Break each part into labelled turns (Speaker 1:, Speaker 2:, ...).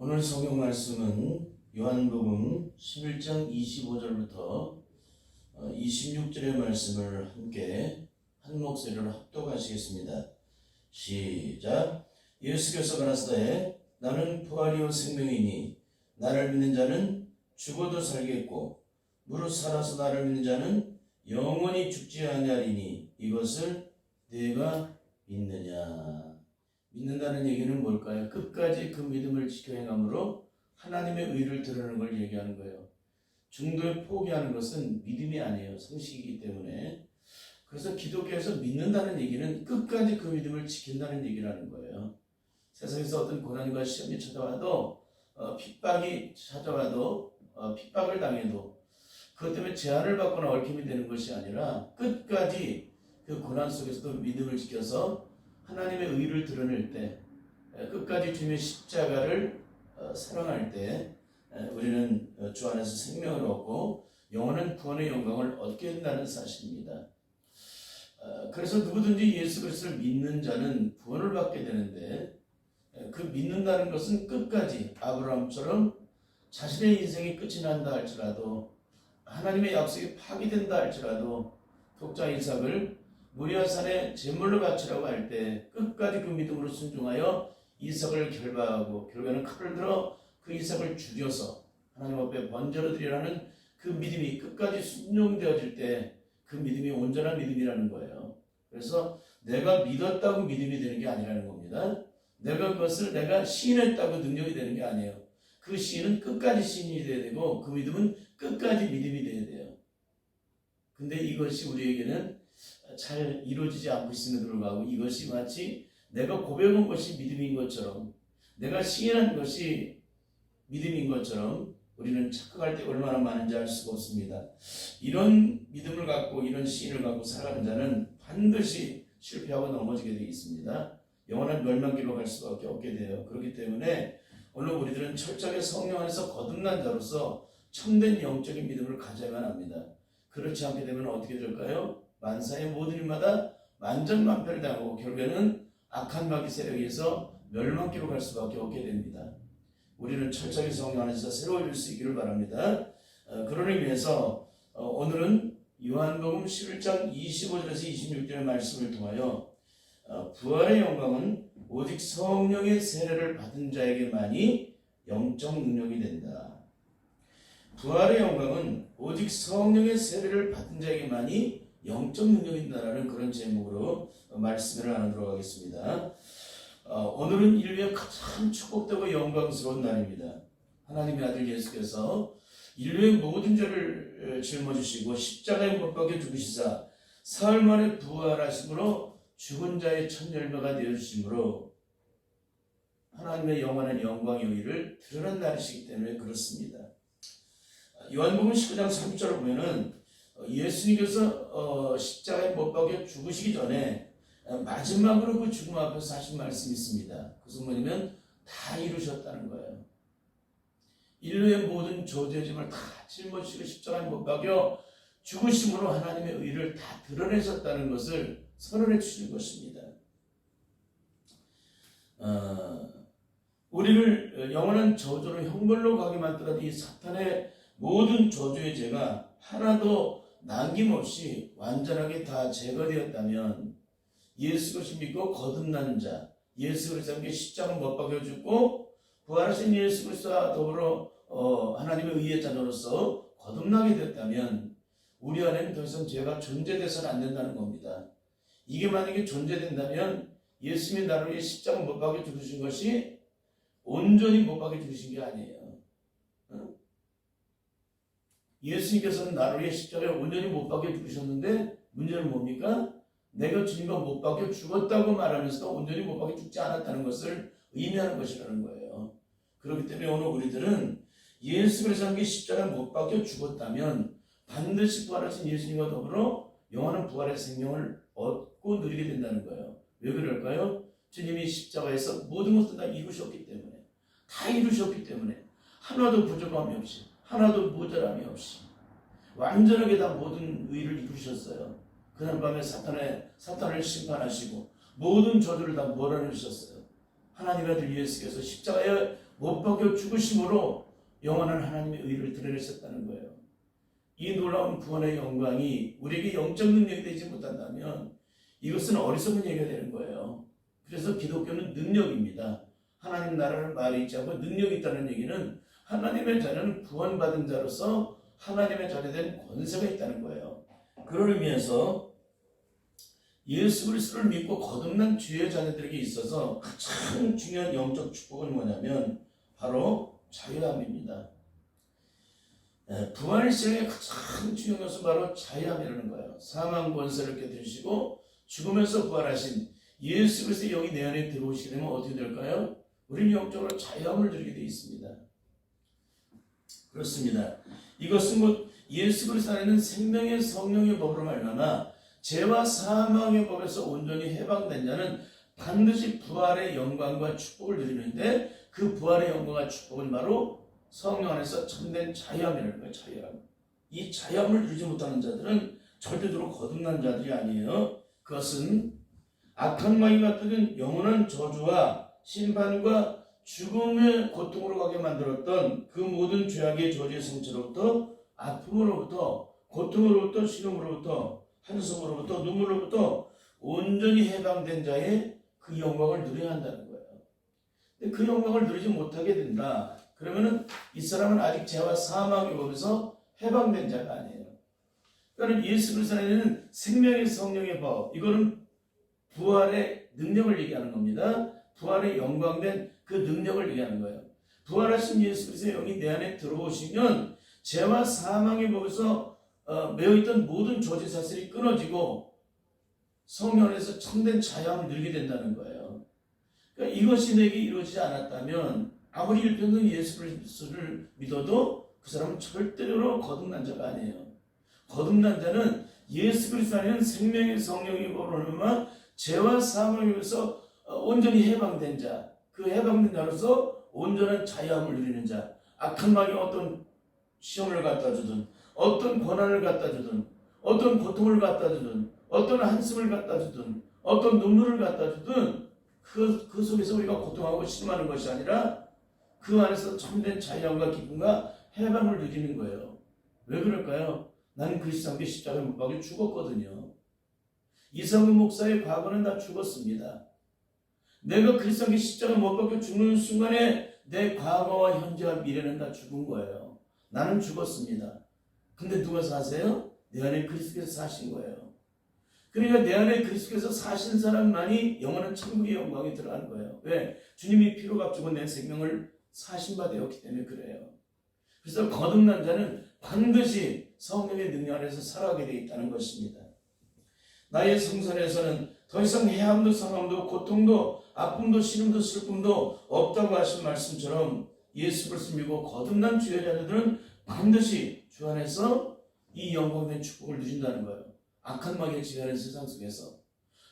Speaker 1: 오늘 성경 말씀은 요한복음 11장 25절부터 26절의 말씀을 함께 한 목소리로 합독하시겠습니다. 시작. 예수께서 가라사대 나는 부활이요 생명이니 나를 믿는 자는 죽어도 살겠고 무릇 살아서 나를 믿는 자는 영원히 죽지 아니하리니 이것을 네가 믿느냐. 믿는다는 얘기는 뭘까요? 끝까지 그 믿음을 지켜 행함으로 하나님의 의를 드러내는 걸 얘기하는 거예요. 중도에 포기하는 것은 믿음이 아니에요. 상식이기 때문에. 그래서 기독교에서 믿는다는 얘기는 끝까지 그 믿음을 지킨다는 얘기라는 거예요. 세상에서 어떤 고난과 시험이 찾아와도 핍박이 찾아와도 핍박을 당해도 그것 때문에 제한을 받거나 얽힘이 되는 것이 아니라 끝까지 그 고난 속에서도 믿음을 지켜서 하나님의 의를 드러낼 때, 끝까지 주님의 십자가를 사랑할 때 우리는 주 안에서 생명을 얻고 영원한 구원의 영광을 얻게 된다는 사실입니다. 그래서 누구든지 예수 그리스도를 믿는 자는 구원을 받게 되는데, 그 믿는다는 것은 끝까지 아브라함처럼 자신의 인생이 끝이 난다 할지라도, 하나님의 약속이 파기된다 할지라도 독자 이삭을 모리아산에 제물로 바치라고 할 때 끝까지 그 믿음으로 순종하여 이삭을 결박하고 결국에는 칼을 들어 그 이삭을 죽여서 하나님 앞에 번제로 드리라는 그 믿음이 끝까지 순종되어질 때 그 믿음이 온전한 믿음이라는 거예요. 그래서 내가 믿었다고 믿음이 되는 게 아니라는 겁니다. 내가 그것을 내가 시인했다고 능력이 되는 게 아니에요. 그 시인은 끝까지 시인이 돼야 되고 그 믿음은 끝까지 믿음이 돼야 돼요. 근데 이것이 우리에게는 잘 이루어지지 않고 있음에도 불구하고 이것이 마치 내가 고백한 것이 믿음인 것처럼, 내가 시인한 것이 믿음인 것처럼 우리는 착각할 때 얼마나 많은지 알 수가 없습니다. 이런 믿음을 갖고 이런 시인을 갖고 살아가는 자는 반드시 실패하고 넘어지게 되어 있습니다. 영원한 멸망길로 갈 수밖에 없게 돼요. 그렇기 때문에 오늘 우리들은 철저하게 성령 안에서 거듭난 자로서 참된 영적인 믿음을 가져야만 합니다. 그렇지 않게 되면 어떻게 될까요? 만사의 모든 일마다 만전만패를 결국에는 악한 마귀 세력에 의해서 멸망길로 갈 수밖에 없게 됩니다. 우리는 철저하게 성령 안에서 새로워질 수 있기를 바랍니다. 그런 의미에서 오늘은 요한복음 11장 25절에서 26절의 말씀을 통하여 부활의 영광은 오직 성령의 세례를 받은 자에게만이 영적 능력이 된다. 부활의 영광은 오직 성령의 세례를 받은 자에게만이 영적 능력이 된다는 그런 제목으로 말씀을 나누도록 하겠습니다. 오늘은 인류의 가장 축복되고 영광스러운 날입니다. 하나님의 아들 예수께서 인류의 모든 죄를 짊어지시고 십자가에 못 박혀 죽으시사 사흘 만에 부활하심으로 죽은 자의 첫 열매가 되어주심으로 하나님의 영원한 영광의 의를 드러난 날이시기 때문에 그렇습니다. 요한복음 19장 3절을 보면은 예수님께서 십자가에 못 박혀 죽으시기 전에 마지막으로 그 죽음 앞에서 하신 말씀이 있습니다. 그것은 뭐냐면 다 이루셨다는 거예요. 인류의 모든 저주의 짐을 다 짊어지시고 십자가에 못 박혀 죽으심으로 하나님의 의를 다 드러내셨다는 것을 선언해 주신 것입니다. 우리를 영원한 저주로 형벌로 가게 만들어도 이 사탄의 모든 저주의 죄가 하나도 남김없이 완전하게 다 제거되었다면 예수 그리스도 믿고 거듭난 자, 예수 그리스도께 십자가 못 박혀 죽고 부활하신 예수 그리스도와 더불어 하나님의 의의 자녀로서 거듭나게 됐다면 우리 안에는 더 이상 죄가 존재돼서는 안 된다는 겁니다. 이게 만약에 존재된다면 예수님이 나를 위해 십자가 못 박혀 죽으신 것이 온전히 못 박혀 죽으신 게 아니에요. 예수님께서는 나를 위해 십자가에 온전히 못 박혀 죽으셨는데 문제는 뭡니까? 내가 주님과 못 박혀 죽었다고 말하면서도 온전히 못 박혀 죽지 않았다는 것을 의미하는 것이라는 거예요. 그렇기 때문에 오늘 우리들은 예수 그리스도께 십자가에 못 박혀 죽었다면 반드시 부활하신 예수님과 더불어 영원한 부활의 생명을 얻고 누리게 된다는 거예요. 왜 그럴까요? 주님이 십자가에서 모든 것을 다 이루셨기 때문에, 다 이루셨기 때문에 하나도 부족함이 없이, 하나도 모자람이 없이 완전하게 다 모든 의를 이루셨어요. 그날 밤에 사탄을 심판하시고 모든 저주를 다 몰아내셨어요. 하나님의 아들 예수께서 십자가에 못 박혀 죽으심으로 영원한 하나님의 의를 드러내셨다는 거예요. 이 놀라운 구원의 영광이 우리에게 영적 능력이 되지 못한다면 이것은 어리석은 얘기가 되는 거예요. 그래서 기독교는 능력입니다. 하나님 나라를 말이 있지 않고 능력이 있다는 얘기는 하나님의 자녀는 구원받은 자로서 하나님의 자녀에 대한 권세가 있다는 거예요. 그를 위해서 예수 그리스도를 믿고 거듭난 주의 자녀들에게 있어서 가장 중요한 영적 축복은 뭐냐면 바로 자유함입니다. 부활 시행의 가장 중요한 것은 바로 자유함이라는 거예요. 사망 권세를 깨뜨리시고 죽으면서 부활하신 예수 그리스도의 영이 내 안에 들어오시게 되면 어떻게 될까요? 우리는 영적으로 자유함을 누리게 되어 있습니다. 그렇습니다. 이것은 예수 그리스도 안에는 생명의 성령의 법으로 말미암아 죄와 사망의 법에서 온전히 해방된 자는 반드시 부활의 영광과 축복을 누리는데 그 부활의 영광과 축복은 바로 성령 안에서 참된 자유함이라는 거예요. 자유함. 이 자유함을 누리지 못하는 자들은 절대적으로 거듭난 자들이 아니에요. 그것은 악한 마귀가 뜨는 영원한 저주와 심판과 죽음의 고통으로 가게 만들었던 그 모든 죄악의 저주의 성체로부터 아픔으로부터 고통으로부터 신음으로부터 한숨으로부터 눈물로부터 온전히 해방된 자의 그 영광을 누려야 한다는 거예요. 근데 그 영광을 누리지 못하게 된다. 그러면은 이 사람은 아직 죄와 사망의 법에서 해방된 자가 아니에요. 그러니까 예수 그리스도 안에는 생명의 성령의 법, 이거는 부활의 능력을 얘기하는 겁니다. 부활의 영광된 그 능력을 얘기하는 거예요. 부활하신 예수 그리스도의 영이 내 안에 들어오시면 죄와 사망의 법에서 매어있던 모든 조지 사슬이 끊어지고 성령 안에서 참된 자유함을 누리게 된다는 거예요. 그러니까 이것이 내게 이루어지지 않았다면 아무리 일평생 예수 그리스도를 믿어도 그 사람은 절대로 거듭난 자가 아니에요. 거듭난 자는 예수 그리스도 안에는 생명의 성령의 법으로만 죄와 사망의 법에서 온전히 해방된 자, 그 해방된 자로서 온전한 자유함을 누리는 자, 악한 마귀가 어떤 시험을 갖다 주든 어떤 고난을 갖다 주든 어떤 고통을 갖다 주든 어떤 한숨을 갖다 주든 어떤 눈물을 갖다 주든 그 속에서 우리가 고통하고 실망하는 것이 아니라 그 안에서 참된 자유함과 기쁨과 해방을 누리는 거예요. 왜 그럴까요? 나는 그리스도 함께 십자가에 못 박혀 죽었거든요. 이상훈 목사의 과거는 다 죽었습니다. 내가 그리스도 함께 십자가에 못 박혀 죽는 순간에 내 과거와 현재와 미래는 다 죽은 거예요. 나는 죽었습니다. 근데 누가 사세요? 내 안에 그리스도께서 사신 거예요. 그러니까 내 안에 그리스도께서 사신 사람만이 영원한 천국의 영광에 들어가는 거예요. 왜? 주님이 피로 값주고 내 생명을 사신 바 되었기 때문에 그래요. 그래서 거듭난 자는 반드시 성령의 능력 안에서 살아가게 되어 있다는 것입니다. 나의 성선에서는 더 이상 해함도 상함도 고통도 아픔도 신음도 슬픔도 없다고 하신 말씀처럼 예수 그리스도 믿고 거듭난 주의 자녀들은 반드시 주 안에서 이 영광된 축복을 누린다는 거예요. 악한 마귀의 지배하는 세상 속에서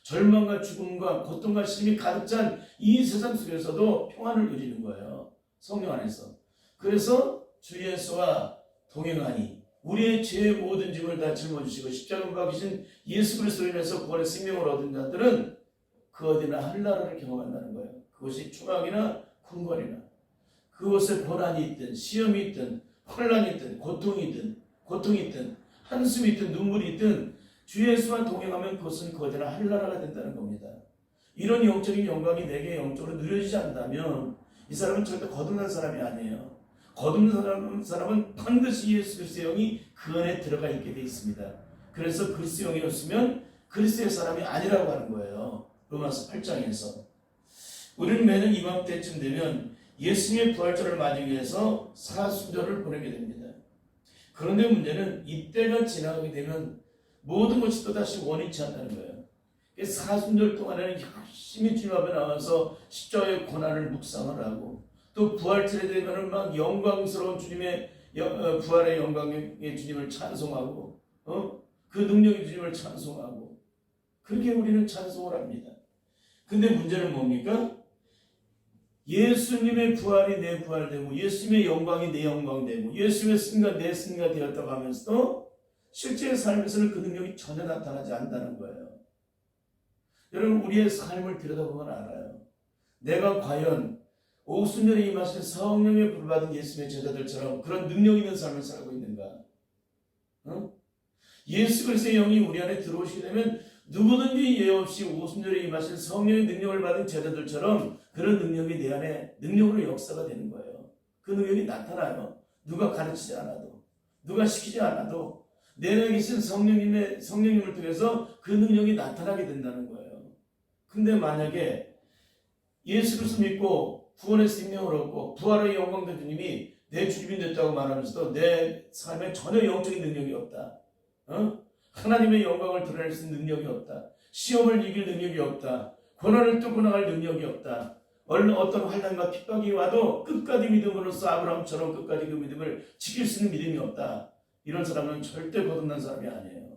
Speaker 1: 절망과 죽음과 고통과 신음이 가득 찬 이 세상 속에서도 평안을 누리는 거예요. 성령 안에서. 그래서 주 예수와 동행하니 우리의 죄의 모든 짐을 다 짊어지시고 십자가에 박히신 예수 그리스도로 인해서 구원의 생명을 얻은 자들은 그 어디나 한나라를 경험한다는 거예요. 그것이 초막이나 궁궐이나 그것에 고난이 있든 시험이 있든 혼란이 있든 고통이 있든 한숨이 있든 눈물이 있든 주 예수와 동행하면 그것은 그 어디나 한나라가 된다는 겁니다. 이런 영적인 영광이 내게 영적으로 누려지지 않다면 이 사람은 절대 거듭난 사람이 아니에요. 거듭난 사람은 반드시 예수 그리스도의 영이 그 안에 들어가 있게 되어 있습니다. 그래서 그리스도의 영이 없으면 그리스도의 사람이 아니라고 하는 거예요. 로마서 8장에서. 우리는 매년 이맘때쯤 되면 예수님의 부활절을 맞이하기 위해서 사순절을 보내게 됩니다. 그런데 문제는 이때가 지나가게 되면 모든 것이 또다시 원위치 않다는 거예요. 사순절 동안에는 열심히 주님 앞에 나와서 십자가의 고난을 묵상을 하고 또 부활절에 되면 막 영광스러운 주님의 부활의 영광의 주님을 찬송하고 그 능력의 주님을 찬송하고 그렇게 우리는 찬송을 합니다. 근데 문제는 뭡니까? 예수님의 부활이 내 부활되고 예수님의 영광이 내 영광되고 예수님의 승리가 내 승리가 되었다고 하면서도 실제 삶에서는 그 능력이 전혀 나타나지 않는다는 거예요. 여러분 우리의 삶을 들여다보면 알아요. 내가 과연 오순절에 임하신 성령의 불 받은 예수님의 제자들처럼 그런 능력 있는 삶을 살고 있는가? 예수 그리스도의 영이 우리 안에 들어오시게 되면 누구든지 예외 없이 오순절에 임하신 성령의 능력을 받은 제자들처럼 그런 능력이 내 안에 능력으로 역사가 되는 거예요. 그 능력이 나타나요. 누가 가르치지 않아도, 누가 시키지 않아도 내 안에 계신 성령님을 통해서 그 능력이 나타나게 된다는 거예요. 근데 만약에 예수 그리스도 믿고 구원의 생명을 얻고 부활의 영광된 주님이 내 주님이 됐다고 말하면서도 내 삶에 전혀 영적인 능력이 없다. 하나님의 영광을 드러낼 수 있는 능력이 없다. 시험을 이길 능력이 없다. 고난을 뚫고 나갈 능력이 없다. 어떤 환난과 핍박이 와도 끝까지 믿음으로써 아브라함처럼 끝까지 그 믿음을 지킬 수 있는 믿음이 없다. 이런 사람은 절대 거듭난 사람이 아니에요.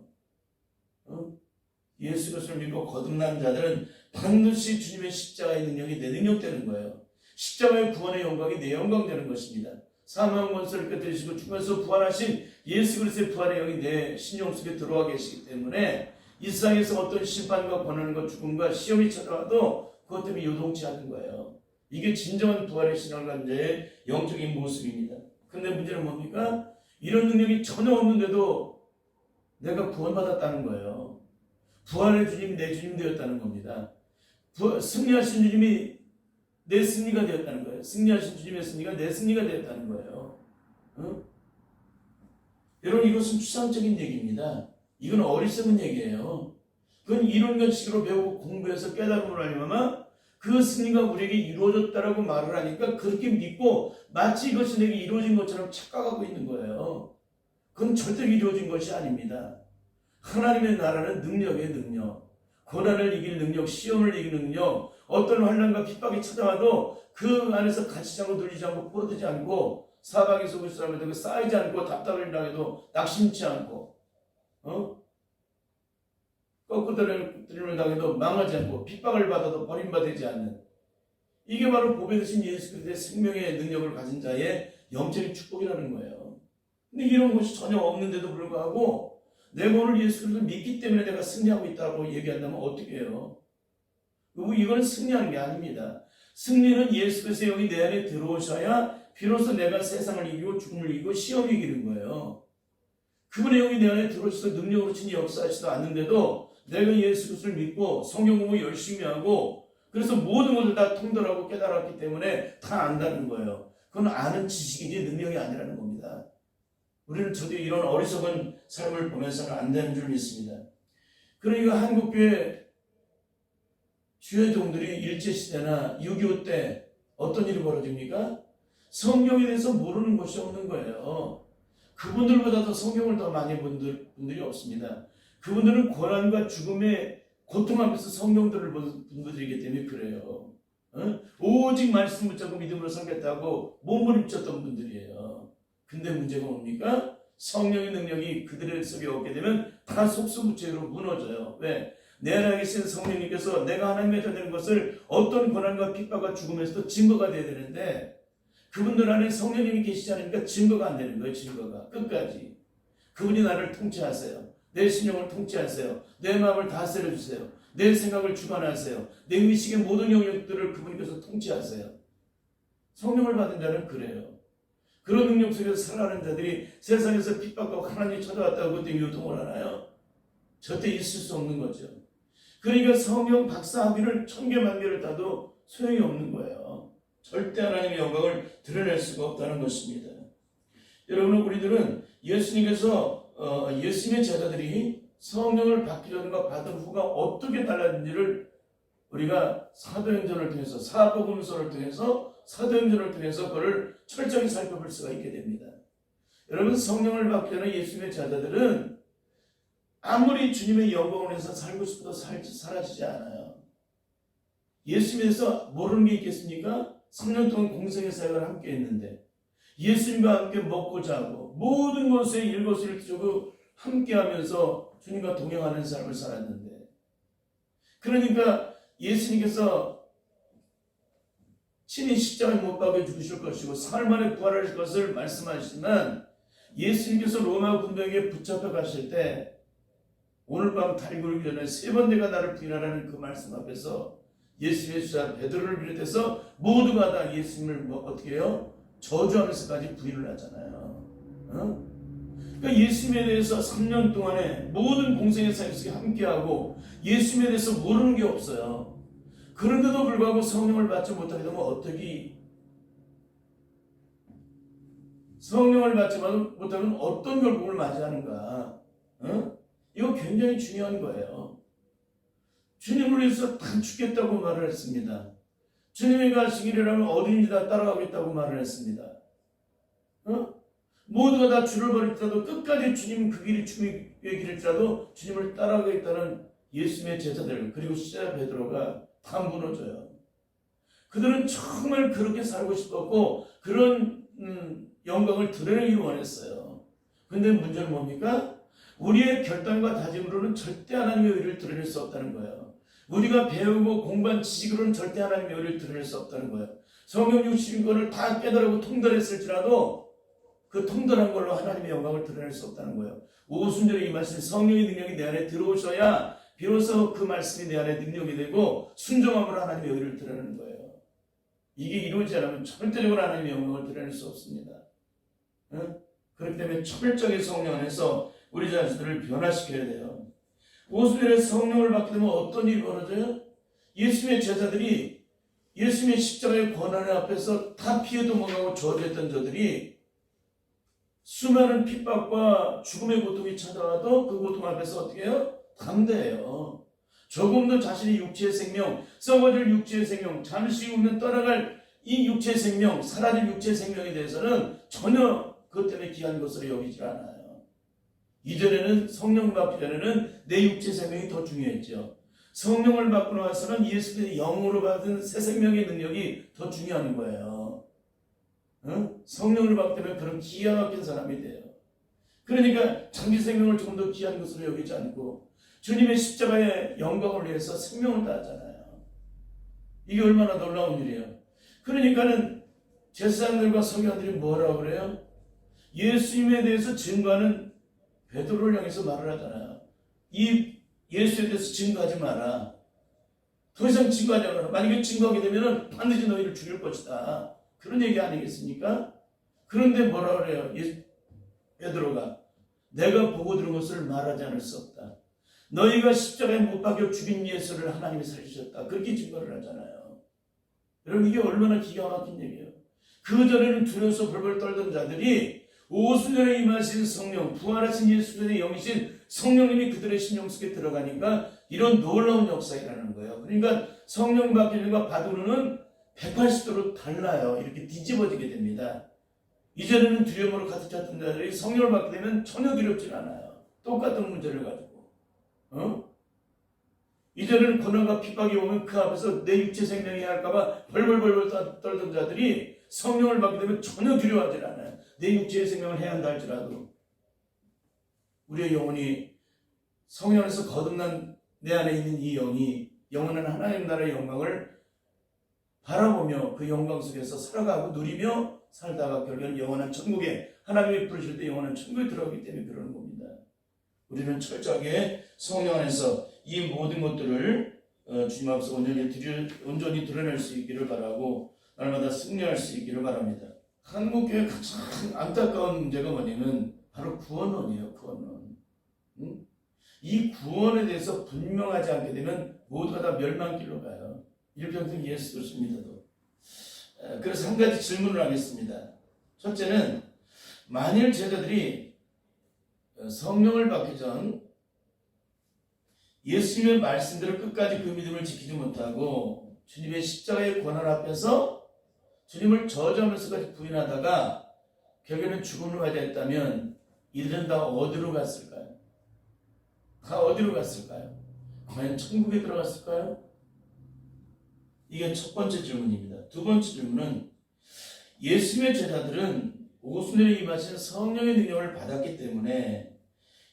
Speaker 1: 예수 그리스도를 믿고 거듭난 자들은 반드시 주님의 십자가의 능력이 내 능력 되는 거예요. 십자가의 구원의 영광이 내 영광 되는 것입니다. 사망 권세를 꿰뚫으시고 죽음에서 부활하신 예수 그리스도의 부활의 영이 내 신령 속에 들어와 계시기 때문에 이 세상에서 어떤 심판과 고난과 죽음과 시험이 찾아와도 그것 때문에 요동치 않는 거예요. 이게 진정한 부활의 신앙자의 영적인 모습입니다. 근데 문제는 뭡니까? 이런 능력이 전혀 없는데도 내가 구원받았다는 거예요. 부활의 주님이 내 주님 되었다는 겁니다. 승리하신 주님이 내 승리가 되었다는 거예요. 승리하신 주님의 승리가 내 승리가 되었다는 거예요. 여러분, 이것은 추상적인 얘기입니다. 이건 어리석은 얘기예요. 그건 이론식으로 배우고 공부해서 깨달음으로 알면 그 승리가 우리에게 이루어졌다라고 말을 하니까 그렇게 믿고 마치 이것이 내게 이루어진 것처럼 착각하고 있는 거예요. 그건 절대 이루어진 것이 아닙니다. 하나님의 나라는 능력의 능력, 고난을 이길 능력, 시험을 이길 능력, 어떤 환난과 핍박이 찾아와도 그 안에서 갇히지 않고 눌리지 않고 포로되지 않고 사방에 속을 사람에도 쌓이지 않고 답답을 당해도 낙심치 않고 거꾸로 당해도 망하지 않고 핍박을 받아도 버림받지 않는, 이게 바로 보배 되신 예수 그리스도의 생명의 능력을 가진 자의 영적인 축복이라는 거예요. 근데 이런 것이 전혀 없는데도 불구하고 내가 오늘 예수 그리스도를 믿기 때문에 내가 승리하고 있다고 얘기한다면 어떻게 해요? 이건 승리하는 게 아닙니다. 승리는 예수 그리스도의 영이 내 안에 들어오셔야 비로소 내가 세상을 이기고 죽음을 이기고 시험을 이기는 거예요. 그분의 영이 내 안에 들어오셔서 능력으로 친히 역사하지도 않는데도 내가 예수 그리스도를 믿고 성경 공부 열심히 하고 그래서 모든 것을 다 통달하고 깨달았기 때문에 다 안다는 거예요. 그건 아는 지식이지 능력이 아니라는 겁니다. 우리는 저도 이런 어리석은 삶을 보면서는 안 되는 줄 믿습니다. 그러니까 한국교회 주회종들이 일제시대나 6.25 때 어떤 일이 벌어집니까? 성경에 대해서 모르는 것이 없는 거예요. 그분들보다도 성경을 더 많이 본 분들이 없습니다. 그분들은 고난과 죽음의 고통 앞에서 성경들을 본 분들이기 때문에 그래요. 오직 말씀 붙잡고 믿음으로 살겠다고 몸부림쳤던 분들이에요. 근데 문제가 뭡니까? 성령의 능력이 그들의 속에 없게 되면 다 속수무책으로 무너져요. 왜? 내 안에 계신 성령님께서 내가 하나님의 자녀인 것을 어떤 고난과 핍박과 죽음에서도 증거가 돼야 되는데 그분들 안에 성령님이 계시지 않으니까 증거가 안 되는 거예요. 증거가 끝까지. 그분이 나를 통치하세요. 내 신령을 통치하세요. 내 마음을 다스려 주세요. 내 생각을 주관하세요. 내 의식의 모든 영역들을 그분께서 통치하세요. 성령을 받은 자는 그래요. 그런 능력 속에서 살아가는 자들이 세상에서 핍박과 하나님이 찾아왔다고 그때 요동을 하나요? 절대 있을 수 없는 거죠. 그러니까 성령 박사학위를 1000개 만개를 따도 소용이 없는 거예요. 절대 하나님의 영광을 드러낼 수가 없다는 것입니다. 여러분, 우리들은 예수님께서 예수님의 제자들이 성령을 받기 전과 받은 후가 어떻게 달라진지를 우리가 사도행전을 통해서 사복음서를 통해서 사도행전을 통해서 그걸 철저히 살펴볼 수가 있게 됩니다. 여러분, 성령을 받기 전에 예수님의 제자들은 아무리 주님의 영광을 위해서 살고 싶어도 사라지지 않아요. 예수님에 대해서 모르는 게 있겠습니까? 3년 동안 공생의 사역을 함께 했는데 예수님과 함께 먹고 자고 모든 것에 일거수일투족을 함께 하면서 주님과 동행하는 삶을 살았는데, 그러니까 예수님께서 친히 십자가에 못 박혀 죽으실 것이고 사흘 만에 부활하실 것을 말씀하시지만 예수님께서 로마 군병에게 붙잡혀 가실 때 오늘 밤 달이 굴기 전에 3번 내가 나를 부인하라는 그 말씀 앞에서 예수님의 제자 베드로를 비롯해서 모두가 다 예수님을 어떻게 해요? 저주하면서까지 부인을 하잖아요. 그러니까 예수님에 대해서 3년 동안에 모든 공생의 사역 속에 함께하고 예수님에 대해서 모르는 게 없어요. 그런데도 불구하고 성령을 받지 못하게 되면 어떻게, 성령을 받지 못하면 어떤 결국을 맞이하는가? 이거 굉장히 중요한 거예요. 주님을 위해서 다 죽겠다고 말을 했습니다. 주님이 가신 길이라면 어디든지 다 따라가겠다고 말을 했습니다. 모두가 다 주를 버릴지라도 끝까지 주님 그 길이 주님의 길일지라도 주님을 따라가겠다는 예수님의 제자들, 그리고 시자 베드로가 다 무너져요. 그들은 정말 그렇게 살고 싶었고 그런 영광을 드러내기 원했어요. 근데 문제는 뭡니까? 우리의 결단과 다짐으로는 절대 하나님의 의를 드러낼 수 없다는 거예요. 우리가 배우고 공부한 지식으로는 절대 하나님의 의를 드러낼 수 없다는 거예요. 성경 60권을 다 깨달고 통달했을지라도 그 통달한 걸로 하나님의 영광을 드러낼 수 없다는 거예요. 오순절에 이 말씀, 성령의 능력이 내 안에 들어오셔야 비로소 그 말씀이 내 안에 능력이 되고 순종함으로 하나님의 의를 드러내는 거예요. 이게 이루어지지 않으면 절대적으로 하나님의 영광을 드러낼 수 없습니다. 그렇기 때문에 철저하게 성령 안에서 우리 자신들을 변화시켜야 돼요. 오순절에 성령을 받게 되면 어떤 일이 벌어져요? 예수님의 제자들이 예수님의 십자가의 권한 앞에서 다 피해 도망가고 저주했던 저들이 수많은 핍박과 죽음의 고통이 찾아와도 그 고통 앞에서 어떻게 해요? 담대해요. 조금도 자신의 육체의 생명, 썩어질 육체의 생명, 잠시 후면 떠나갈 이 육체의 생명, 사라질 육체의 생명에 대해서는 전혀 그것 때문에 귀한 것으로 여기질 않아요. 이전에는 성령 받기 전에는 내 육체의 생명이 더 중요했죠. 성령을 받고 나서는 예수의 영으로 받은 새 생명의 능력이 더 중요한 거예요. 성령을 받기 때문에 그런 기가 막힌 사람이 돼요. 그러니까 자기 생명을 조금 더 귀한 것으로 여기지 않고 주님의 십자가의 영광을 위해서 생명을 다하잖아요. 이게 얼마나 놀라운 일이에요. 그러니까는 제사장들과 서기관들이 뭐라고 그래요? 예수님에 대해서 증거하는 베드로를 향해서 말을 하잖아요. 이 예수에 대해서 증거하지 마라. 더 이상 증거하지 마라. 만약에 증거하게 되면 반드시 너희를 죽일 것이다. 그런 얘기 아니겠습니까? 그런데 뭐라 그래요? 베드로가 내가 보고 들은 것을 말하지 않을 수 없다. 너희가 십자가에 못 박여 죽인 예수를 하나님이 살리셨다. 그렇게 증거를 하잖아요. 여러분 이게 얼마나 기가 막힌 얘기예요. 그 전에는 두려워서 벌벌 떨던 자들이 오순절에 임하신 성령, 부활하신 예수의 영이신 성령님이 그들의 심령 속에 들어가니까 이런 놀라운 역사라는 거예요. 그러니까 성령 받기는과 받으로는 180도로 달라요. 이렇게 뒤집어지게 됩니다. 이전에는 두려움으로 가득 찼던 자들이 성령을 받게 되면 전혀 두렵지 않아요. 똑같은 문제를 가지고. 이전에는 고난과 핍박이 오면 그 앞에서 내 육체 생명이 할까봐 벌벌벌벌 떨던 자들이 성령을 받게 되면 전혀 두려워하지 않아요. 내 육체의 생명을 해야 한다 할지라도 우리의 영혼이 성령 안에서 거듭난 내 안에 있는 이 영이 영원한 하나님 나라의 영광을 바라보며 그 영광 속에서 살아가고 누리며 살다가 결국은 영원한 천국에 하나님이 부르실 때 영원한 천국에 들어가기 때문에 그러는 겁니다. 우리는 철저하게 성령 안에서 이 모든 것들을 주님 앞에서 온전히 드러낼 수 있기를 바라고 날마다 승리할 수 있기를 바랍니다. 한국교회 가장 안타까운 문제가 뭐냐면 바로 구원론이에요. 구원론. 이 구원에 대해서 분명하지 않게 되면 모두가 다 멸망길로 가요. 일평생 예수 그리스도 믿어도. 그래서 한 가지 질문을 하겠습니다. 첫째는 만일 제자들이 성령을 받기 전 예수님의 말씀대로 끝까지 그 믿음을 지키지 못하고 주님의 십자가의 권한 앞에서 주님을 저주하면서까지 부인하다가 결국에는 죽음을 맞이했다면 이들은 다 어디로 갔을까요? 다 어디로 갔을까요? 과연 천국에 들어갔을까요? 이게 첫 번째 질문입니다. 두 번째 질문은 예수님의 제자들은 오순절에 임하신 성령의 능력을 받았기 때문에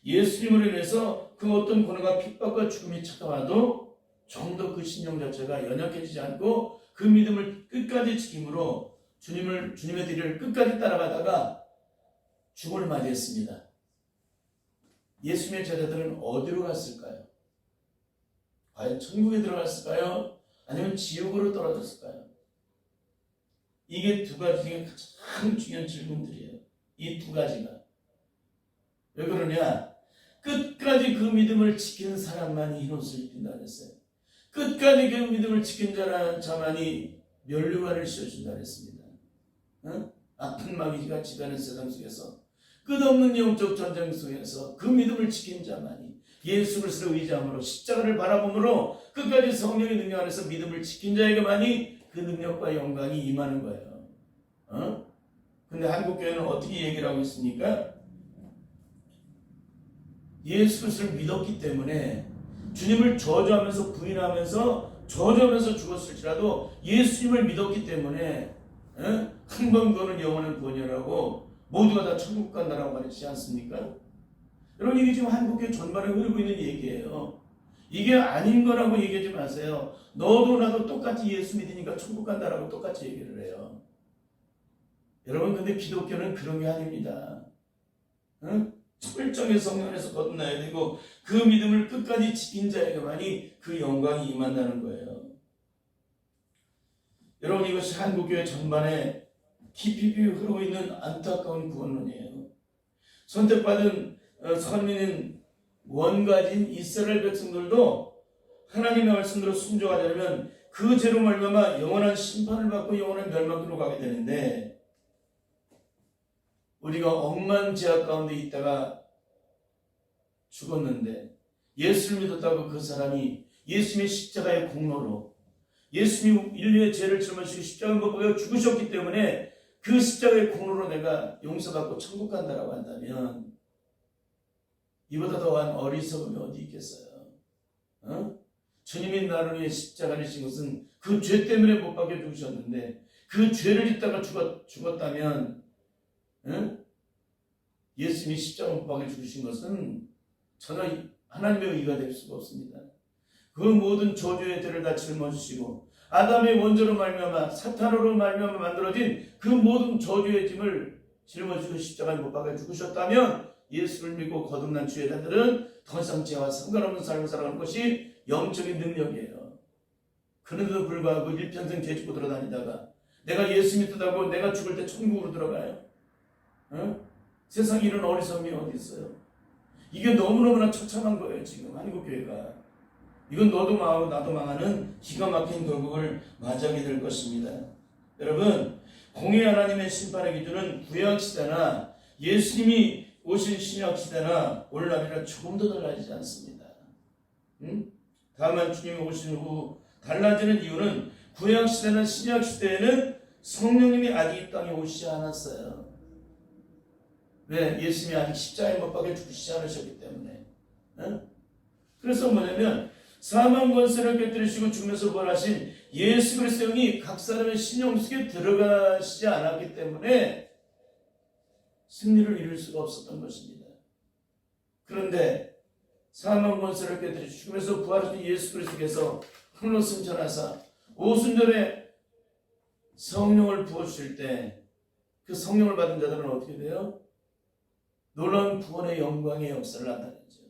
Speaker 1: 예수님으로 인해서 그 어떤 고난과 핍박과 죽음이 찾아와도 좀 더 그 신령 자체가 연약해지지 않고 그 믿음을 끝까지 지킴으로 주님의 뒤를 끝까지 따라가다가 죽음을 맞이했습니다. 예수님의 제자들은 어디로 갔을까요? 과연 천국에 들어갔을까요? 아니면 지옥으로 떨어졌을까요? 이게 두 가지 중에 가장 중요한 질문들이에요. 이 두 가지가. 왜 그러냐? 끝까지 그 믿음을 지키는 사람만이 흰옷을 입힌다 그랬어요. 끝까지 그 믿음을 지킨 자만이 면류관을 씌워준다 그랬습니다. 아픈 마귀가 지배하는 세상 속에서 끝없는 영적 전쟁 속에서 그 믿음을 지킨 자만이 예수 그리스도를 의지함으로 십자가를 바라봄으로 끝까지 성령의 능력 안에서 믿음을 지킨 자에게만이 그 능력과 영광이 임하는 거예요. 근데 한국교회는 어떻게 얘기를 하고 있습니까? 예수 그리스도를 믿었기 때문에 주님을 저주하면서 부인하면서 저주하면서 죽었을지라도 예수님을 믿었기 때문에 한 번 구원은 영원한 구원이라고 모두가 다 천국 간다라고 말하지 않습니까? 여러분, 이게 지금 한국교회 전반에 흐르고 있는 얘기예요. 이게 아닌 거라고 얘기하지 마세요. 너도 나도 똑같이 예수 믿으니까 천국 간다라고 똑같이 얘기를 해요. 여러분, 근데 기독교는 그런 게 아닙니다. 철저하게 성령 안에서 거듭나야 되고 그 믿음을 끝까지 지킨 자에게만이 그 영광이 임한다는 거예요. 여러분, 이것이 한국교회 전반에 깊이 흐르고 있는 안타까운 구원론이에요. 선택받은 선민인 원가진 이스라엘 백성들도 하나님의 말씀대로 순종하려면 그 죄로 말미암아 영원한 심판을 받고 영원한 멸망으로 가게 되는데, 우리가 억만 죄악 가운데 있다가 죽었는데 예수를 믿었다고 그 사람이 예수님의 십자가의 공로로 예수님이 인류의 죄를 짊어지고 십자가에 못 박혀 죽으셨기 때문에 그 십자가의 공로로 내가 용서받고 천국 간다라고 한다면 이보다 더한 어리석음이 어디 있겠어요? 주님이 나를 위해 십자가를 지신 것은 그 죄 때문에 못 박혀 죽으셨는데 그 죄를 짓다가 죽었다면 예수님이 십자가 못 박혀 죽으신 것은 전혀 하나님의 의가 될 수가 없습니다. 그 모든 저주의 죄를 다 짊어지시고 아담의 원죄로 말미암아 사탄으로 말미암아 만들어진 그 모든 저주의 짐을 짊어지고 십자가에 못 박아 죽으셨다면 예수를 믿고 거듭난 주의자들은 더 이상 죄와 상관없는 삶을 살아가는 것이 영적인 능력이에요. 그런데도 불구하고 일평생 죄 짓고 돌아다니다가 내가 예수 믿다고 내가 죽을 때 천국으로 들어가요? 세상에 이런 어리석음이 어디 있어요? 이게 너무너무나 처참한 거예요. 지금 한국교회가. 이건 너도 망하고 나도 망하는 기가 막힌 결국을 맞이하게 될 것입니다. 여러분, 공의 하나님의 심판의 기준은 구약시대나 예수님이 오신 신약시대나 오늘날이나 조금도 달라지지 않습니다. 다만 주님이 오신 후 달라지는 이유는 구약시대나 신약시대에는 성령님이 아직 이 땅에 오시지 않았어요. 왜? 예수님이 아직 십자가에 못 박혀 죽으시지 않으셨기 때문에. 그래서 뭐냐면 사망 권세를 깨뜨리시고 죽으면서 부활하신 예수 그리스도 영이 각 사람의 신령 속에 들어가시지 않았기 때문에 승리를 이룰 수가 없었던 것입니다. 그런데 사망 권세를 깨뜨리시고 죽으면서 부활하신 예수 그리스도께서 흙으로 승천하사 오순절에 성령을 부어주실 때 그 성령을 받은 자들은 어떻게 돼요? 놀라운 구원의 영광의 역사를 나타내죠.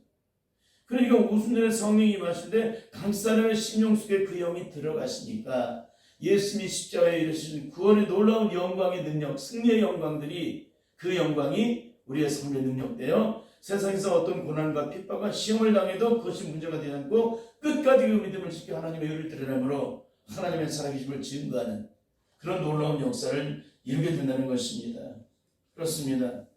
Speaker 1: 그러니까 오순절에 성령이 임하실 때 각 사람의 심령 속에 그 영이 들어가시니까 예수님이 십자가에 이르신 구원의 놀라운 영광의 능력, 승리의 영광들이 그 영광이 우리의 삶의 능력되어 세상에서 어떤 고난과 핍박과 시험을 당해도 그것이 문제가 되지 않고 끝까지 그 믿음을 지켜 하나님의 의를 드러내므로 하나님의 살아계심을 증거하는 그런 놀라운 역사를 이루게 된다는 것입니다. 그렇습니다.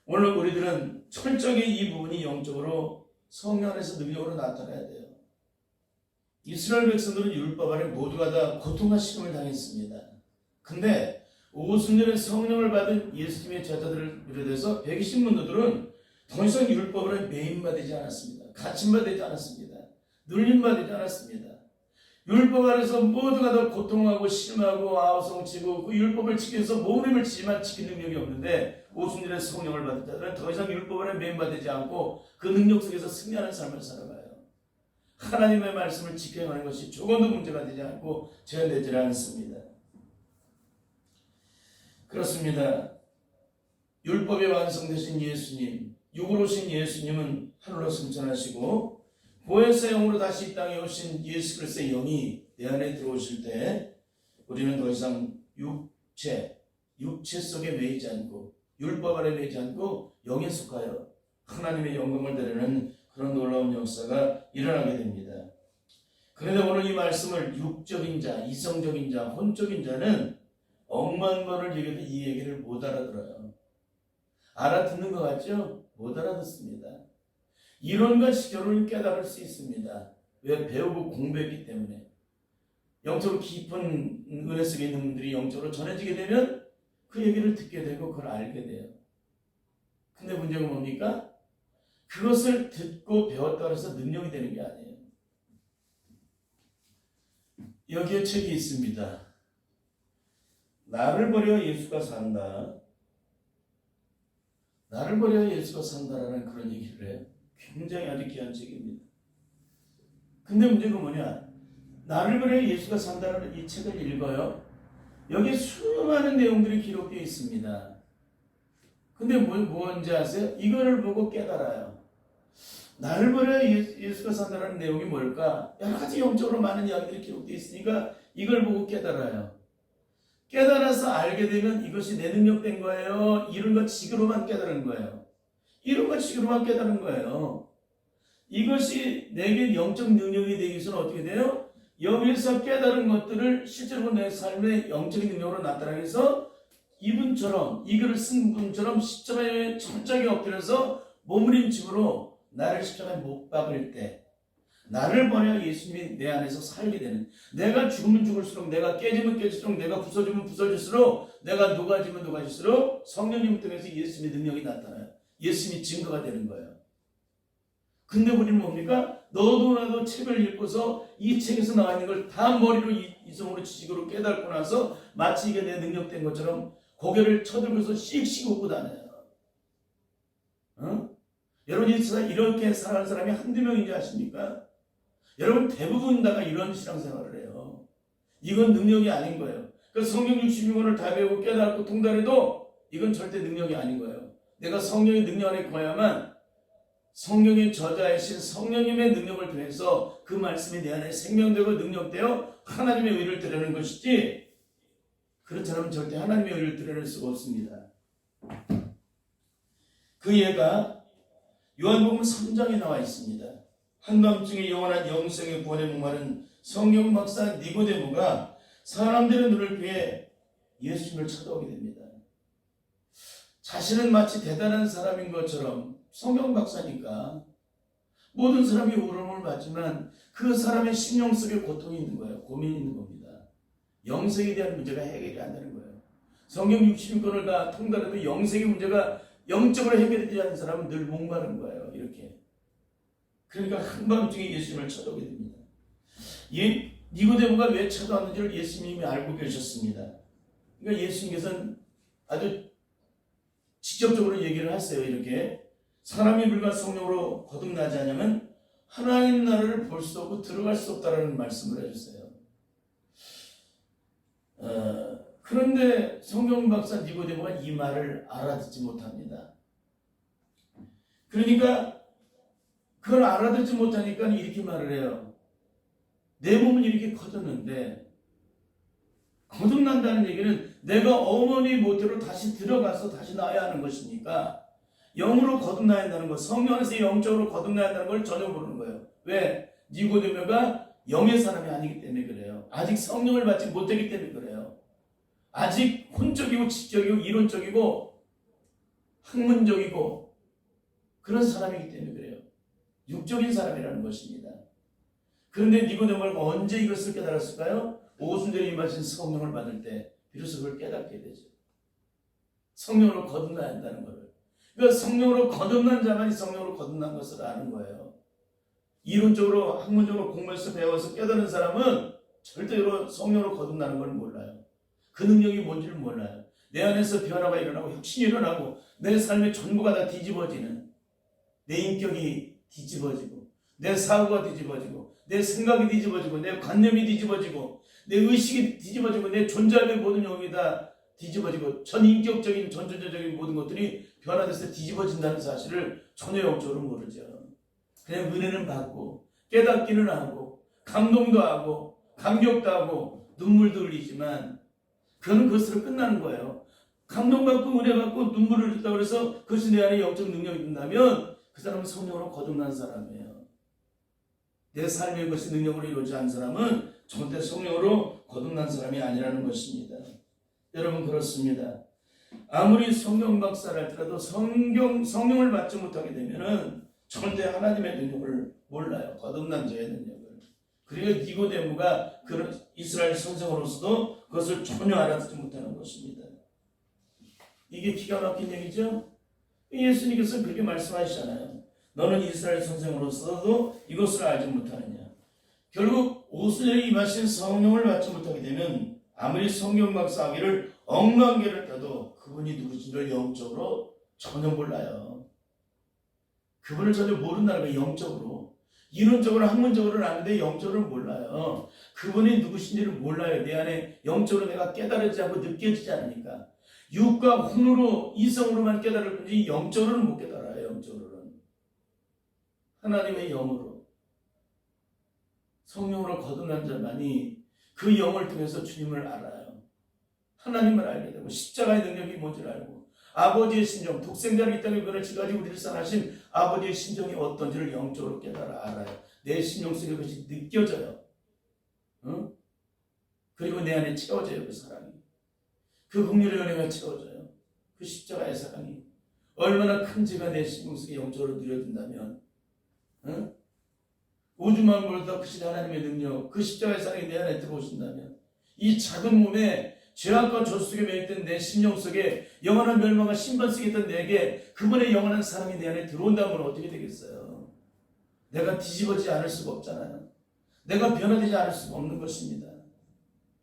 Speaker 1: 오늘 우리들은 철저하게 이 부분이 영적으로 성령 안에서 능력으로 나타나야 돼요. 이스라엘 백성들은 율법 아래 모두가 다 고통과 시험을 당했습니다. 근데 오순절에 성령을 받은 예수님의 제자들을 비롯해서 120문도들은 더 이상 율법으로 매임받지 않았습니다. 갇힘받지 않았습니다. 눌림받지 않았습니다. 율법 아래서 모두가 다 고통하고 실망하고 아우성치고 그 율법을 지키기 위해서 몸을 치지만 지킬 능력이 없는데 오순절에 성령을 받은 자들은 더 이상 율법 아래 매임받지 않고 그 능력 속에서 승리하는 삶을 살아가요. 하나님의 말씀을 지켜야 하는 것이 조금도 문제가 되지 않고 제한되지 않습니다. 그렇습니다. 율법이 완성되신 예수님, 육으로 오신 예수님은 하늘로 승천하시고 보혜사 영으로 다시 이 땅에 오신 예수 그리스도의 영이 내 안에 들어오실 때 우리는 더 이상 육체 속에 매이지 않고 율법 아래 매이지 않고 영에 속하여 하나님의 영광을 드리는 그런 놀라운 역사가 일어나게 됩니다. 그런데 오늘 이 말씀을 육적인 자, 이성적인 자, 혼적인 자는 억만 번을 얘기해도 이 얘기를 못 알아들어요. 알아듣는 것 같죠? 못 알아듣습니다. 이론과 시교로는 깨달을 수 있습니다. 왜? 배우고 공부했기 때문에. 영적으로 깊은 은혜 속에 있는 분들이 영적으로 전해지게 되면 그 얘기를 듣게 되고 그걸 알게 돼요. 근데 문제가 뭡니까? 그것을 듣고 배웠다고 해서 능력이 되는 게 아니에요. 여기에 책이 있습니다. 나를 버려 예수가 산다. 나를 버려 예수가 산다라는 그런 얘기를 해요. 굉장히 아주 귀한 책입니다. 근데 문제가 뭐냐? 나를 버려 예수가 산다라는 이 책을 읽어요. 여기에 수많은 내용들이 기록되어 있습니다. 근데 뭔지 아세요? 이거를 보고 깨달아요. 나를 버려 예수가 산다는 내용이 뭘까? 여러 가지 영적으로 많은 이야기들이 기록되어 있으니까 이걸 보고 깨달아요. 깨달아서 알게 되면 이것이 내 능력된 거예요? 이론과 지식으로만 깨달은 거예요. 이론과 지식으로만 깨달은 거예요. 이것이 내게 영적 능력이 되기 위해서는 어떻게 돼요? 여기서 깨달은 것들을 실제로 내 삶의 영적인 능력으로 나타나기 위해서 이분처럼, 이 글을 쓴 분처럼 십자가에 철저하게 엎드려서 몸부림침으로 나를 십자가에 못 박을 때, 나를 버려 예수님이 내 안에서 살게 되는, 내가 죽으면 죽을수록, 내가 깨지면 깨질수록, 내가 부서지면 부서질수록, 내가 녹아지면 녹아질수록 성령님을 통해서 예수님의 능력이 나타나요. 예수님이 증거가 되는 거예요. 근데 우리는 뭡니까? 너도 나도 책을 읽고서 이 책에서 나와 있는 걸 다 머리로 이성으로 지식으로 깨닫고 나서 마치 이게 내 능력된 것처럼 고개를 쳐들고서 씩씩 웃고 다녀요. 여러분 이 세상에 이렇게 살아가는 사람이 한두 명인지 아십니까? 여러분 대부분 다가 이런 신앙생활을 해요. 이건 능력이 아닌 거예요. 그래서 성경 66권을 다 배우고 깨닫고 통달해도 이건 절대 능력이 아닌 거예요. 내가 성령의 능력 안에 거야만 성령의 저자이신 성령님의 능력을 통해서 그 말씀이 내 안에 생명되고 능력되어 하나님의 의를 드러내는 것이지, 그렇지 않으면 절대 하나님의 의를 드러낼 수가 없습니다. 그 예가 요한복음 3장에 나와 있습니다. 한밤중에 영원한 영생의 구원에 목마른 성경 박사 니고데모가 사람들의 눈을 피해 예수님을 찾아오게 됩니다. 자신은 마치 대단한 사람인 것처럼, 성경 박사니까 모든 사람이 울음을 받지만 그 사람의 심령 속에 고통이 있는 거예요. 고민이 있는 겁니다. 영생에 대한 문제가 해결이 안 되는 거예요. 성경 66권을 다 통달해도 영생의 문제가 영적으로 해결되지 않는 사람은 늘 목마른 거예요. 이렇게. 그러니까 한밤중에 예수님을 찾아오게 됩니다. 니고데모가 왜 찾아왔는지를 예수님이 알고 계셨습니다. 그러니까 예수님께서는 아주 직접적으로 얘기를 하세요. 이렇게. 사람이 불과 성령으로 거듭나지 않으면 하나님 나라를 볼 수 없고 들어갈 수 없다라는 말씀을 해주세요. 그런데 성경 박사 니고데모가 이 말을 알아듣지 못합니다. 그러니까 그걸 알아듣지 못하니까 이렇게 말을 해요. 내 몸은 이렇게 커졌는데, 거듭난다는 얘기는 내가 어머니 모태로 다시 들어가서 다시 나야 하는 것이니까 영으로 거듭나야 한다는 것, 성령 안에서 영적으로 거듭나야 한다는 걸 전혀 모르는 거예요. 왜? 니고데모가 영의 사람이 아니기 때문에 그래요. 아직 성령을 받지 못했기 때문에 그래요. 아직 혼적이고 지적이고 이론적이고 학문적이고 그런 사람이기 때문에 그래요. 육적인 사람이라는 것입니다. 그런데 니고데모가 언제 이것을 깨달았을까요? 오순절에 임하신 성령을 받을 때 비로소 그걸 깨닫게 되죠. 성령으로 거듭나야 한다는 것을. 그러니까 성령으로 거듭난 자만이 성령으로 거듭난 것을 아는 거예요. 이론적으로 학문적으로 공부해서 배워서 깨닫는 사람은 절대로 성령으로 거듭나는 걸 몰라요. 그 능력이 뭔지를 몰라요. 내 안에서 변화가 일어나고 혁신이 일어나고 내 삶의 전부가 다 뒤집어지는, 내 인격이 뒤집어지고 내 사고가 뒤집어지고 내 생각이 뒤집어지고 내 관념이 뒤집어지고 내 의식이 뒤집어지고 내 존재함의 모든 영역이 다 뒤집어지고 전인격적인 전존재적인 모든 것들이 변화돼서 뒤집어진다는 사실을 전혀 영적으로 모르죠. 그냥 은혜는 받고
Speaker 2: 깨닫기는 하고 감동도 하고 감격도 하고 눈물도 흘리지만 그건 그것으로 끝나는 거예요. 감동받고 은혜받고 눈물을 흘렸다고 해서 그것이 내 안에 영적 능력이 된다면 그 사람은 성령으로 거듭난 사람이에요. 내 삶의 것이 능력으로 이루어지지 않은 사람은 절대 성령으로 거듭난 사람이 아니라는 것입니다. 여러분 그렇습니다. 아무리 성경 박사를 할지라도 성령을 받지 못하게 되면은 절대 하나님의 능력을 몰라요. 거듭난 자의 능력을. 그리고 니고데모가 그런 이스라엘 선생으로서도 그것을 전혀 알아듣지 못하는 것입니다. 이게 기가 막힌 얘기죠? 예수님께서 그렇게 말씀하시잖아요. 너는 이스라엘 선생으로서도 이것을 알지 못하느냐. 결국 오순절에 임하신 성령을 받지 못하게 되면 아무리 성경 박사하기를 억만 개를 떠도 그분이 누구신지를 영적으로 전혀 몰라요. 그분을 전혀 모른다는 거예요. 영적으로. 이론적으로 학문적으로는 아는데 영적으로 몰라요. 그분이 누구신지를 몰라요. 내 안에 영적으로 내가 깨달지 않고 느껴지지 않으니까. 육과 혼으로 이성으로만 깨달을 뿐이지 영적으로는 못 깨달아요. 영적으로는. 하나님의 영으로. 성령으로 거듭난 자만이 그 영을 통해서 주님을 알아요. 하나님을 알게 되고 십자가의 능력이 뭔지를 알고 아버지의 심정, 독생자를 이 땅에 보내시기까지 우리를 사랑하신 아버지의 심정이 어떤지를 영적으로 깨달아 알아요. 내 심령 속에 그것이 느껴져요. 응? 그리고 내 안에 채워져요. 그 사랑이. 그 긍휼의 은혜가 채워져요. 그 십자가의 사랑이 얼마나 큰지가 내 심령 속에 영적으로 누려진다면 응? 우주만물보다 크신 하나님의 능력, 그 십자가의 사랑이 내 안에 들어오신다면 이 작은 몸에 죄악과 죄 속에 매였던 내 심령 속에 영원한 멸망과 심판 속에 있던 내게 그분의 영원한 사랑이 내 안에 들어온다면 어떻게 되겠어요? 내가 뒤집어지지 않을 수가 없잖아요. 내가 변화되지 않을 수가 없는 것입니다.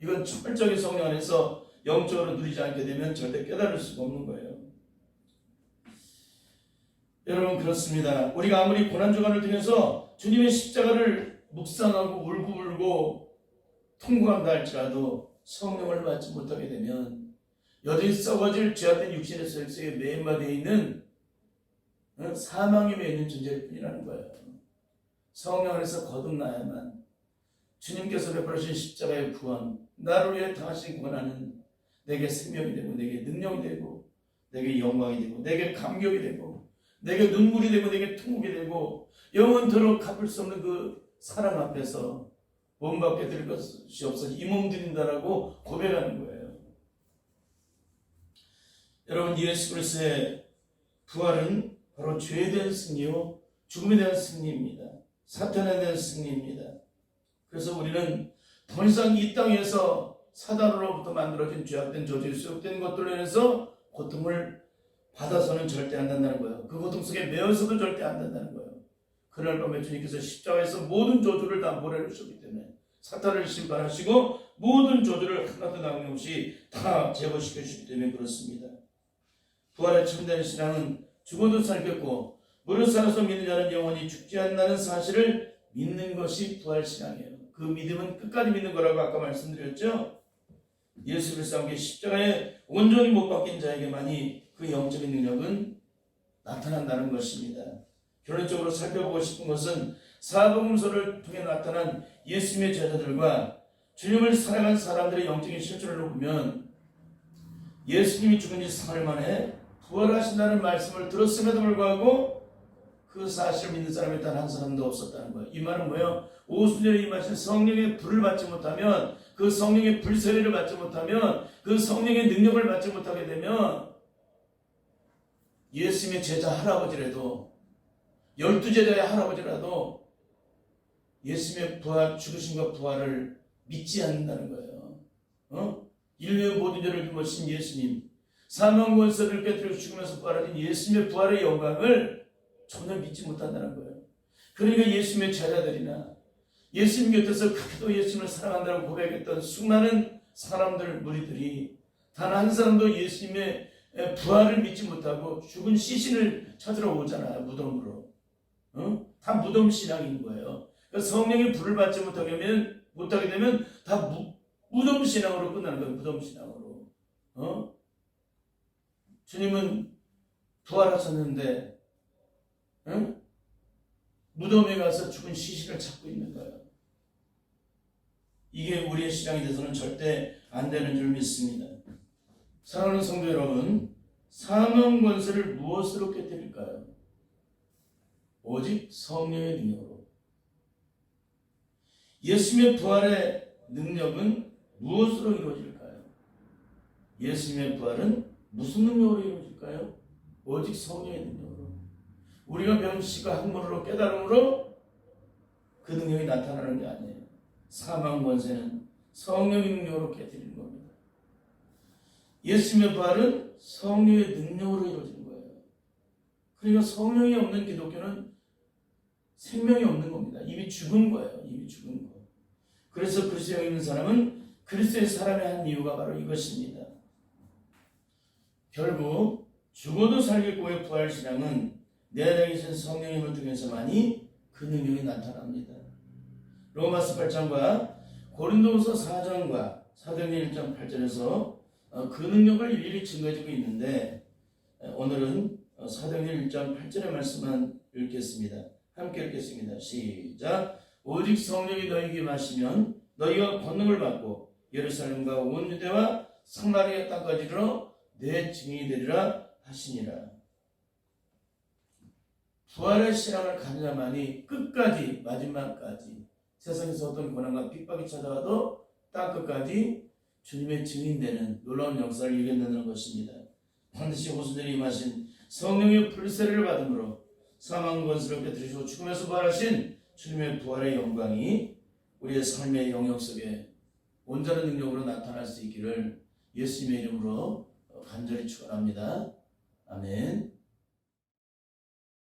Speaker 2: 이건 철저히 성령 안에서 영적으로 누리지 않게 되면 절대 깨달을 수가 없는 거예요. 여러분 그렇습니다. 우리가 아무리 고난주간을 통해서 주님의 십자가를 묵상하고 울고 통곡한다 할지라도 성령을 받지 못하게 되면 여전히 썩어질 죄악된 육신의 속에 매인마되어 있는 사망에 매여 있는 존재일 뿐이라는 거예요. 성령 안에서 거듭나야만 주님께서 베풀으신 십자가의 구원, 나를 위해 당하신 구원하는 내게 생명이 되고 내게 능력이 되고 내게 영광이 되고 내게 감격이 되고 내게 눈물이 되고 내게 통곡이 되고 영원토록 갚을 수 없는 그 사랑 앞에서 본받게 될 것이 없어 이 몸 드린다라고 고백하는 거예요. 여러분 예수 그리스도의 부활은 바로 죄에 대한 승리요 죽음에 대한 승리입니다. 사탄에 대한 승리입니다. 그래서 우리는 더 이상 이 땅에서 사단으로부터 만들어진 죄악된 저주에 수록된 것들로 인해서 고통을 받아서는 절대 안 된다는 거예요. 그 고통 속에 매어서도 절대 안 된다는 거예요. 그날 밤에 주님께서 십자가에서 모든 저주를 다 몰아내셨기 때문에 사탄을 심판하시고 모든 저주를 하나도 남김없이 다 제거시켜 주시기 때문에 그렇습니다. 부활의 참된 신앙은 죽어도 살겠고 무릇 살아서 믿는 자는 영원히 죽지 않는다는 사실을 믿는 것이 부활 신앙이에요. 그 믿음은 끝까지 믿는 거라고 아까 말씀드렸죠. 예수 그리스도와 함께 십자가에 온전히 못 박힌 자에게만이 그 영적인 능력은 나타난다는 것입니다. 결론적으로 살펴보고 싶은 것은 사복음서를 통해 나타난 예수님의 제자들과 주님을 사랑한 사람들의 영적인 실존을 보면 예수님이 죽은 지 사흘 만에 부활하신다는 말씀을 들었음에도 불구하고 그 사실을 믿는 사람이 단 한 사람도 없었다는 거예요. 이 말은 뭐예요? 오순절에 임하신 성령의 불을 받지 못하면 그 성령의 불세례를 받지 못하면 그 성령의 능력을 받지 못하게 되면 예수님의 제자 할아버지라도 12제자의 할아버지라도 예수님의 부활, 죽으심과 부활을 믿지 않는다는 거예요. 인류의 모든 죄를 짊어진 예수님, 사망 권세를 깨뜨려 죽으면서 부활하신 예수님의 부활의 영광을 전혀 믿지 못한다는 거예요. 그러니까 예수님의 제자들이나 예수님 곁에서 그렇게도 예수님을 사랑한다고 고백했던 수많은 사람들, 무리들이 단 한 사람도 예수님의 부활을 믿지 못하고 죽은 시신을 찾으러 오잖아요. 무덤으로. 다 무덤 신앙인 거예요. 그러니까 성령의 불을 받지 못하게 되면 다 무덤 신앙으로 끝나는 거예요. 무덤 신앙으로. 주님은 부활하셨는데 무덤에 가서 죽은 시신을 찾고 있는 거예요. 이게 우리의 신앙에 대해서는 절대 안 되는 줄 믿습니다. 사랑하는 성도 여러분, 사망 권세를 무엇으로 깨뜨릴까요? 오직 성령의 능력으로. 예수님의 부활의 능력은 무엇으로 이루어질까요? 예수님의 부활은 무슨 능력으로 이루어질까요? 오직 성령의 능력으로. 우리가 배운 지식과 학문으로 깨달음으로 그 능력이 나타나는 게 아니에요. 사망 권세는 성령의 능력으로 깨뜨리는 겁니다. 예수님의 부활은 성령의 능력으로 이루어지는 거예요. 그러니까 성령이 없는 기독교는 생명이 없는 겁니다. 이미 죽은 거예요. 이미 죽은 거. 그래서 그리스도에 있는 사람은 그리스도의 사람의 한 이유가 바로 이것입니다. 결국 죽어도 살겠고의 부활신앙은 내 안에 계신 성령의 힘을 통해서만이 그 능력이 나타납니다. 로마서 8장과 고린도후서 4장과 사도행전 1장 8절에서 그 능력을 일일이 증거해주고 있는데 오늘은 사도행전 1장 8절의 말씀만 읽겠습니다. 함께 읽겠습니다. 시작. 오직 성령이 너희에게 임하시면 너희가 권능을 받고 예루살렘과 온 유대와 사마리아 땅까지 이르러 내 증인이 되리라 하시니라. 부활의 신앙을 가진 자만이 끝까지 마지막까지 세상에서 어떤 고난과 핍박이 찾아와도 땅끝까지 주님의 증인되는 놀라운 역사를 이겨내는 것입니다. 반드시 오순절에 임하신 성령의 불세례를 받음으로 사망 권세를 깨뜨리시고 죽음에서 부활하신 주님의 부활의 영광이 우리의 삶의 영역 속에 온전한 능력으로 나타날 수 있기를 예수님의 이름으로 간절히 축원합니다. 아멘.